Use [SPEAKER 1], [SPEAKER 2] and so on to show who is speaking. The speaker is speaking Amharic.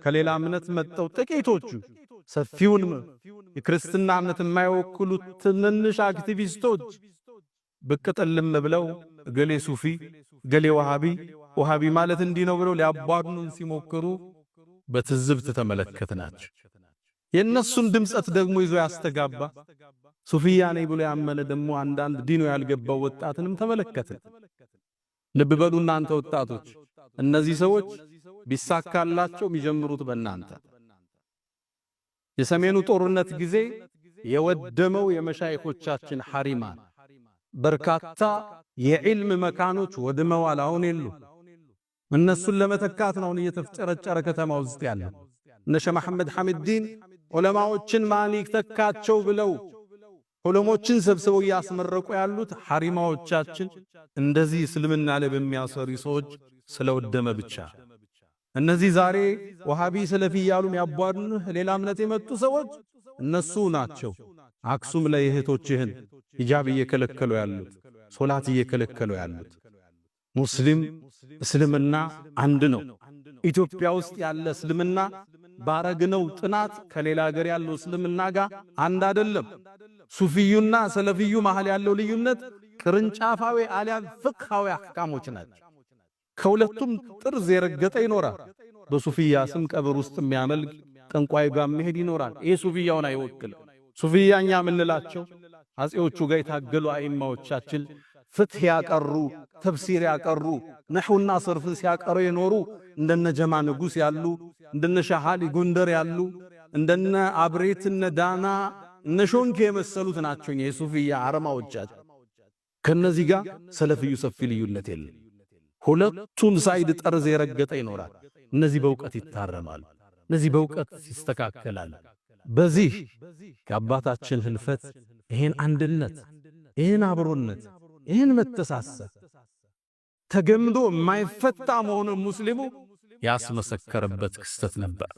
[SPEAKER 1] ከሌላ እምነት መጣው ጥቂቶቹ ሰፊውን የክርስትና እምነት የማይወክሉት ትንንሽ አክቲቪስቶች ብቅ ጥልም ብለው ገሌ ሱፊ ገሌ ወሃቢ ማለት እንዲህ ነው ብለው ሊያባዱን ሲሞክሩ በትዝብት ተመለከትናቸው። የነሱን ድምጸት ደግሞ ይዞ ያስተጋባ ሱፊያ ነኝ ብሎ ያመነ ደግሞ አንዳንድ ዲኑ ያልገባው ወጣትንም ተመለከትን። ልብ በሉ እናንተ ወጣቶች፣ እነዚህ ሰዎች ቢሳካላቸው የሚጀምሩት በእናንተ የሰሜኑ ጦርነት ጊዜ የወደመው የመሻይኾቻችን ሐሪማን በርካታ የዕልም መካኖች ወድመዋል። አሁን የሉ። እነሱን ለመተካት ነው እየተፍጨረጨረ ከተማ ውስጥ ያለው። እነ ሸህ መሐመድ ሐሚድዲን ዑለማዎችን ማን ይተካቸው ብለው ዑለሞችን ሰብስበው ያስመረቁ ያሉት ሐሪማዎቻችን እንደዚህ እስልምና ላይ በሚያሰሩ ሰዎች ስለወደመ ብቻ። እነዚህ ዛሬ ወሃቢ ሰለፊ ያሉ የሚያባዱንህ ሌላ እምነት የመጡ ሰዎች እነሱ ናቸው። አክሱም ላይ እህቶችህን ሂጃብ እየከለከሉ ያሉት፣ ሶላት እየከለከሉ ያሉት። ሙስሊም እስልምና አንድ ነው። ኢትዮጵያ ውስጥ ያለ እስልምና ባረግነው ጥናት ከሌላ ሀገር ያለው እስልምና ጋር አንድ አይደለም። ሱፊዩና ሰለፊዩ መሃል ያለው ልዩነት ቅርንጫፋዊ አሊያም ፍቅሃዊ አህካሞች ናቸው። ከሁለቱም ጥርዝ የረገጠ ይኖራል። በሱፊያ ስም ቀብር ውስጥ የሚያመልክ ጠንቋይ ጋር መሄድ ይኖራል። ይሄ ሱፊያውን አይወክልም። ሱፊያኛ ምንላቸው አጼዎቹ ጋር የታገሉ አይማዎቻችን ፍትህ ያቀሩ፣ ተፍሲር ያቀሩ፣ ነህውና ሰርፍን ሲያቀሩ የኖሩ እንደነ ጀማ ንጉስ ያሉ፣ እንደነ ሻሃሊ ጎንደር ያሉ፣ እንደነ አብሬትነ ዳና እነ ሾንኬ የመሰሉት ናቸው የሱፊያ አረማዎቻችን። ከነዚህ ጋር ሰለፊዩ ሰፊ ልዩነት የለም። ሁለቱም ሳይድ ጠርዝ የረገጠ ይኖራል። እነዚህ በእውቀት ይታረማሉ፣ እነዚህ በእውቀት ይስተካከላሉ። በዚህ ከአባታችን ህልፈት ይህን አንድነት፣ ይህን አብሮነት፣ ይህን መተሳሰብ ተገምዶ የማይፈታ መሆኑን ሙስሊሙ ያስመሰከረበት ክስተት ነበር።